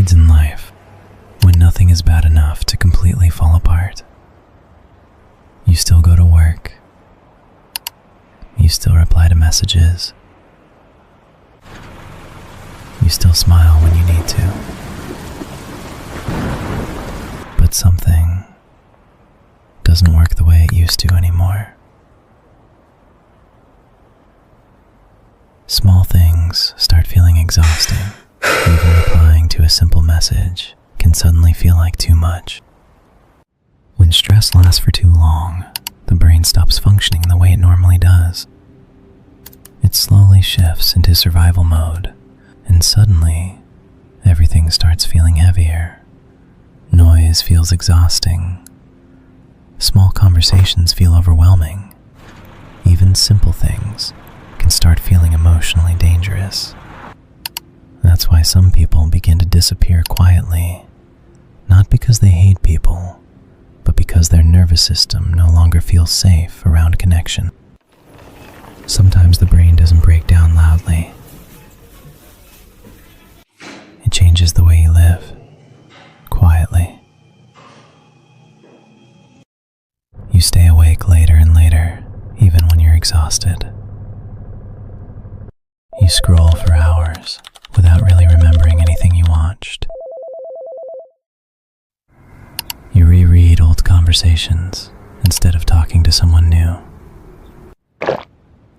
periods in life when nothing is bad enough to completely fall apart. You still go to work. You still reply to messages. You still smile when you need to. But something doesn't work the way it used to anymore. Small things start feeling exhausting. Even replying to a simple message can suddenly feel like too much. When stress lasts for too long, the brain stops functioning the way it normally does. It slowly shifts into survival mode, and suddenly, everything starts feeling heavier. Noise feels exhausting. Small conversations feel overwhelming. Even simple things can start feeling emotionally dangerous. That's why some people begin to disappear quietly, not because they hate people, but because their nervous system no longer feels safe around connection. Sometimes the brain doesn't break down loudly. It changes the way you live, quietly. You stay awake later and later, even when you're exhausted. You scroll for hours without really remembering anything you watched. You reread old conversations instead of talking to someone new.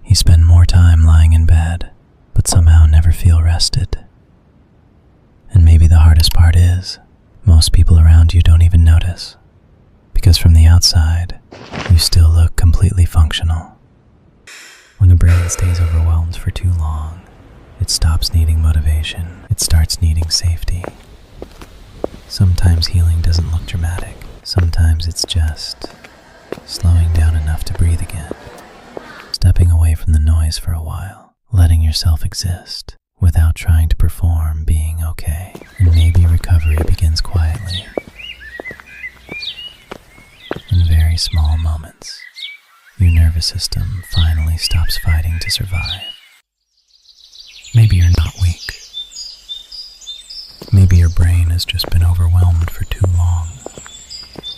You spend more time lying in bed, but somehow never feel rested. And maybe the hardest part is, most people around you don't even notice, because from the outside, you still look completely functional. When the brain stays overwhelmed for too long, it stops needing motivation. It starts needing safety. Sometimes healing doesn't look dramatic. Sometimes it's just slowing down enough to breathe again. Stepping away from the noise for a while. Letting yourself exist without trying to perform being okay. And maybe recovery begins quietly. In very small moments. Your nervous system finally stops fighting to survive. Maybe you're not weak. Maybe your brain has just been overwhelmed for too long.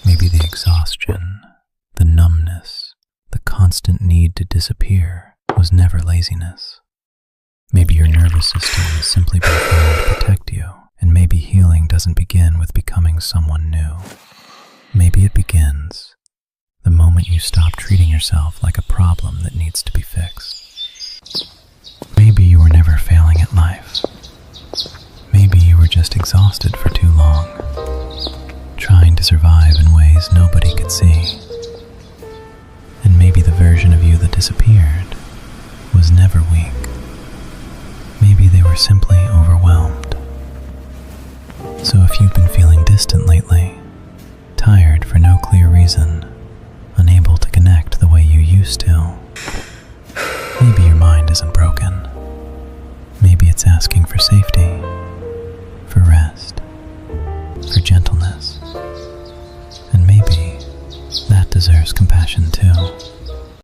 Maybe the exhaustion, the numbness, the constant need to disappear was never laziness. Maybe your nervous system has simply been trying to protect you, and maybe healing doesn't begin with becoming someone new. Maybe it begins the moment you stop treating yourself like a problem that needs to be fixed. Maybe you were never failing at life. Maybe you were just exhausted for too long, trying to survive in ways nobody could see. And maybe the version of you that disappeared was never weak. Maybe they were simply overwhelmed. So if you've been feeling distant lately, tired for no clear reason, unable to connect the way you used to, maybe your mind isn't broken. Maybe it's asking for safety, for rest, for gentleness, and maybe that deserves compassion too.